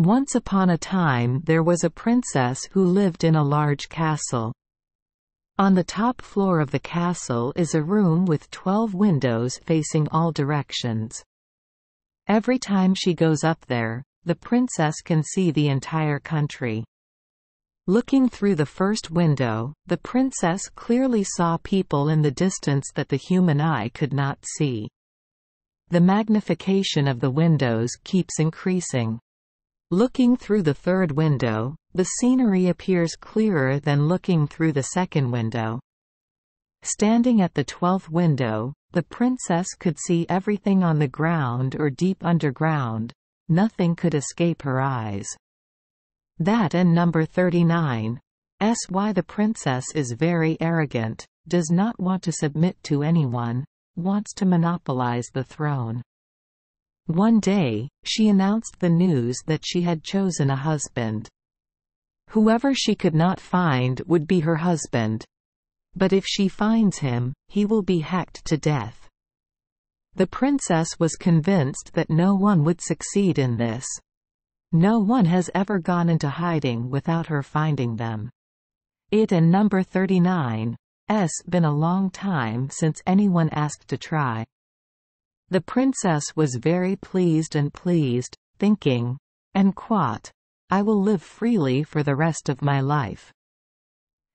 Once upon a time there was a princess who lived in a large castle. On the top floor of the castle is a room with 12 windows facing all directions. Every time she goes up there, the princess can see the entire country. Looking through the first window, the princess clearly saw people in the distance that the human eye could not see. The magnification of the windows keeps increasing. Looking through the third window, the scenery appears clearer than looking through the second window. Standing at the 12th window, the princess could see everything on the ground or deep underground. Nothing could escape her eyes. That and number 39. Why the princess is very arrogant, does not want to submit to anyone, wants to monopolize the throne. One day, she announced the news that she had chosen a husband. Whoever she could not find would be her husband. But if she finds him, he will be hacked to death. The princess was convinced that no one would succeed in this. No one has ever gone into hiding without her finding them. It and number 39. Been a long time since anyone asked to try. The princess was very pleased, thinking, and quote, I will live freely for the rest of my life.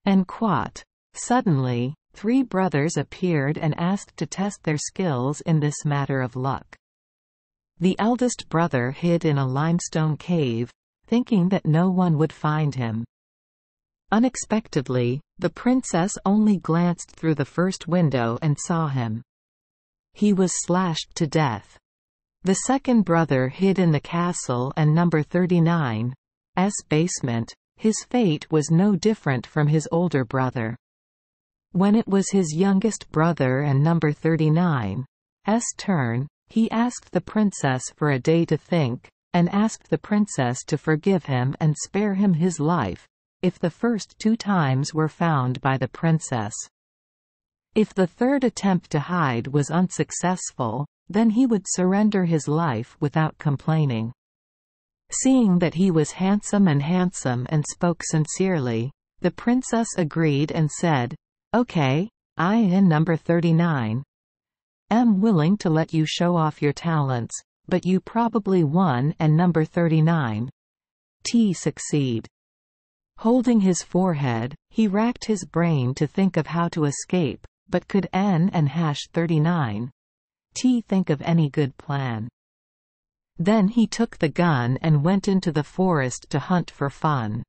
And quote. Suddenly, 3 brothers appeared and asked to test their skills in this matter of luck. The eldest brother hid in a limestone cave, thinking that no one would find him. Unexpectedly, the princess only glanced through the first window and saw him. He was slashed to death. The second brother hid in the castle and number 39's basement. His fate was no different from his older brother. When it was his youngest brother and number 39's turn, he asked the princess for a day to think, and asked the princess to forgive him and spare him his life, if the first 2 times were found by the princess. If the third attempt to hide was unsuccessful, then he would surrender his life without complaining. Seeing that he was handsome and spoke sincerely, the princess agreed and said, Okay, I and number 39 am willing to let you show off your talents, but you probably won and number 39 succeed. Holding his forehead, he racked his brain to think of how to escape, but could and 39 think of any good plan. Then he took the gun and went into the forest to hunt for fun.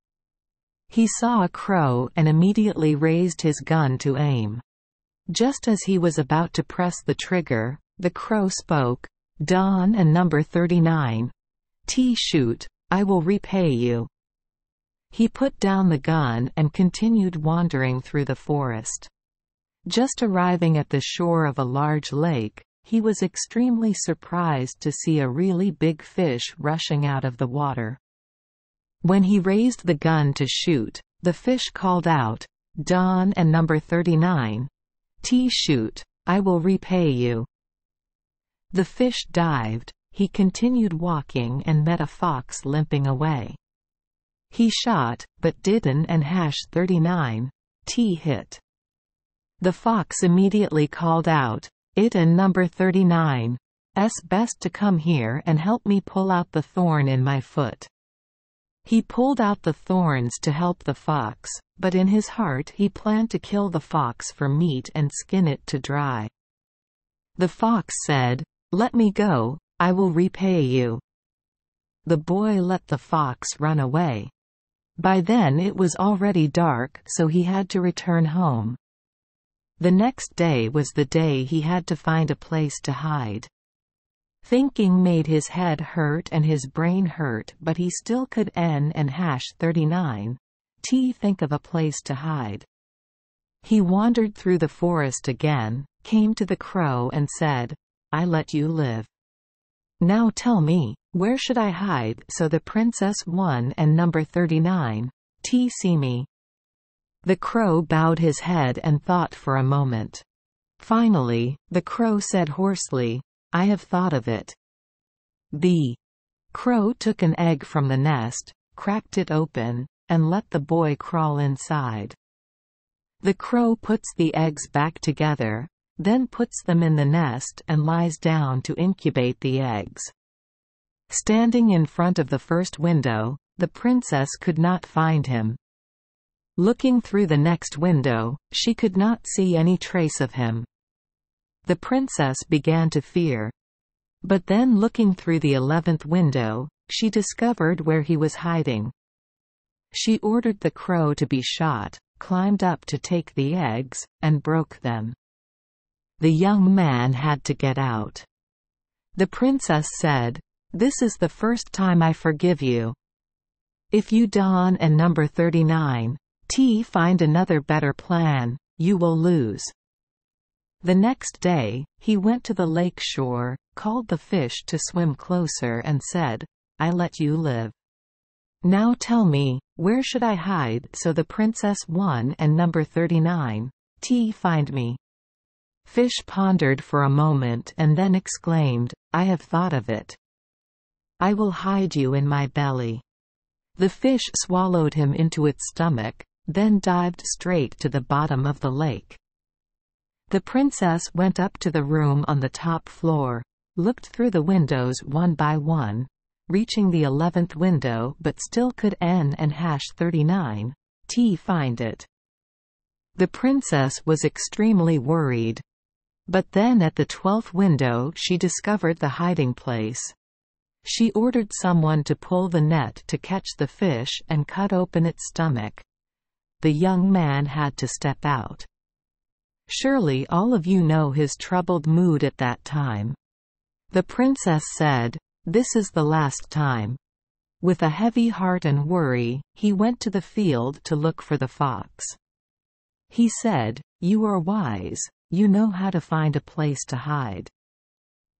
He saw a crow and immediately raised his gun to aim. Just as he was about to press the trigger, the crow spoke, Dawn and number 39 shoot, I will repay you. He put down the gun and continued wandering through the forest. Just arriving at the shore of a large lake, he was extremely surprised to see a really big fish rushing out of the water. When he raised the gun to shoot, the fish called out, Dawn and number 39 shoot, I will repay you. The fish dived, he continued walking and met a fox limping away. He shot, but didn't and 39 hit. The fox immediately called out, It and number 39's best to come here and help me pull out the thorn in my foot. He pulled out the thorns to help the fox, but in his heart he planned to kill the fox for meat and skin it to dry. The fox said, Let me go, I will repay you. The boy let the fox run away. By then it was already dark, so he had to return home. The next day was the day he had to find a place to hide. Thinking made his head hurt and his brain hurt, but he still could and 39 think of a place to hide. He wandered through the forest again, came to the crow and said, I let you live. Now tell me, where should I hide so the princess won and number 39 see me? The crow bowed his head and thought for a moment. Finally, the crow said hoarsely, I have thought of it. The Crow took an egg from the nest, cracked it open, and let the boy crawl inside. The crow puts the eggs back together, then puts them in the nest and lies down to incubate the eggs. Standing in front of the first window, the princess could not find him. Looking through the next window, she could not see any trace of him. The princess began to fear. But then looking through the 11th window, she discovered where he was hiding. She ordered the crow to be shot, climbed up to take the eggs, and broke them. The young man had to get out. The princess said, "This is the first time I forgive you. If you Don and number 39, find another better plan, you will lose." The next day, he went to the lake shore, called the fish to swim closer and said, "I let you live. Now tell me, where should I hide so the princess 1 and number 39, find me?" Fish pondered for a moment and then exclaimed, "I have thought of it. I will hide you in my belly." The fish swallowed him into its stomach, then dived straight to the bottom of the lake. The princess went up to the room on the top floor, looked through the windows one by one, reaching the 11th window but still could N and #39, find it. The princess was extremely worried. But then at the 12th window she discovered the hiding place. She ordered someone to pull the net to catch the fish and cut open its stomach. The young man had to step out. Surely all of you know his troubled mood at that time. The princess said, "This is the last time." With a heavy heart and worry, he went to the field to look for the fox. He said, "You are wise, you know how to find a place to hide.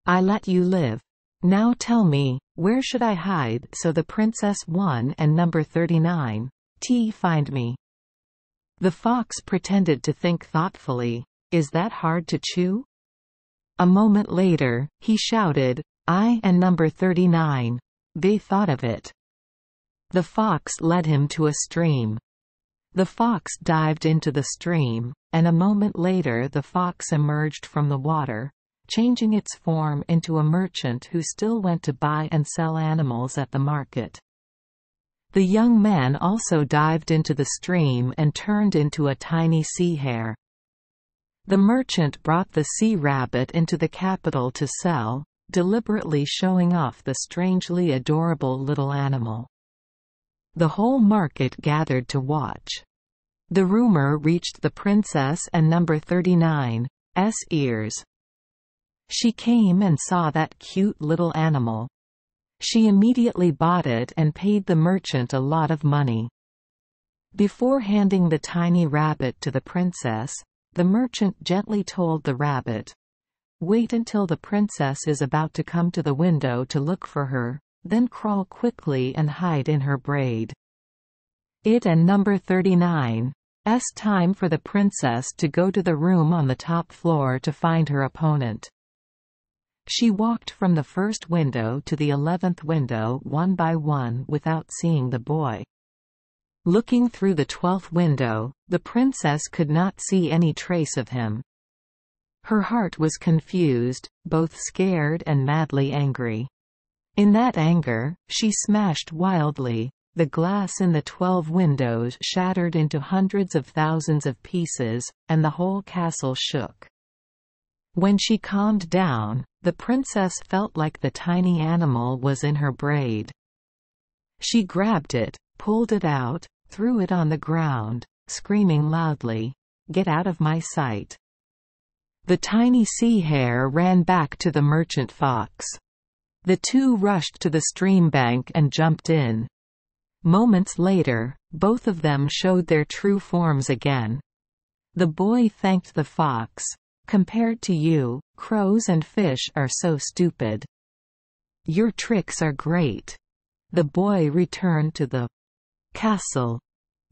I let you live. Now tell me, where should I hide so the princess 1 and number 39, find me?" The fox pretended to think thoughtfully. "Is that hard to chew?" A moment later, he shouted, "I and number 39. They thought of it." The fox led him to a stream. The fox dived into the stream, and a moment later the fox emerged from the water, changing its form into a merchant who still went to buy and sell animals at the market. The young man also dived into the stream and turned into a tiny sea hare. The merchant brought the sea rabbit into the capital to sell, deliberately showing off the strangely adorable little animal. The whole market gathered to watch. The rumor reached the princess and number 39's ears. She came and saw that cute little animal. She immediately bought it and paid the merchant a lot of money. Before handing the tiny rabbit to the princess, the merchant gently told the rabbit, "Wait until the princess is about to come to the window to look for her, then crawl quickly and hide in her braid." It and number 39's time for the princess to go to the room on the top floor to find her opponent. She walked from the first window to the 11th window one by one without seeing the boy. Looking through the 12th window, the princess could not see any trace of him. Her heart was confused, both scared and madly angry. In that anger, she smashed wildly. The glass in the 12 windows shattered into hundreds of thousands of pieces, and the whole castle shook. When she calmed down, the princess felt like the tiny animal was in her braid. She grabbed it, pulled it out, threw it on the ground, screaming loudly, "Get out of my sight!" The tiny sea hare ran back to the merchant fox. The two rushed to the stream bank and jumped in. Moments later, both of them showed their true forms again. The boy thanked the fox. "Compared to you, crows and fish are so stupid. Your tricks are great." The boy returned to the castle.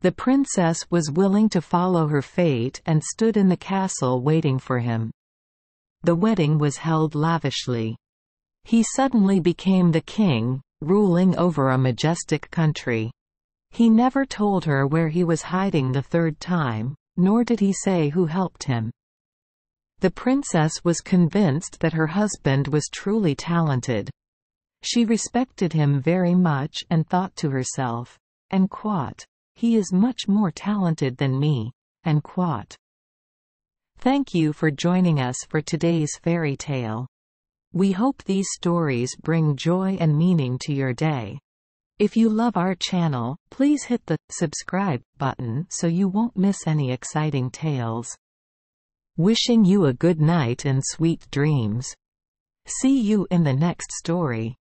The princess was willing to follow her fate and stood in the castle waiting for him. The wedding was held lavishly. He suddenly became the king, ruling over a majestic country. He never told her where he was hiding the third time, nor did he say who helped him. The princess was convinced that her husband was truly talented. She respected him very much and thought to herself, "En quote, he is much more talented than me." En quote. Thank you for joining us for today's fairy tale. We hope these stories bring joy and meaning to your day. If you love our channel, please hit the subscribe button so you won't miss any exciting tales. Wishing you a good night and sweet dreams. See you in the next story.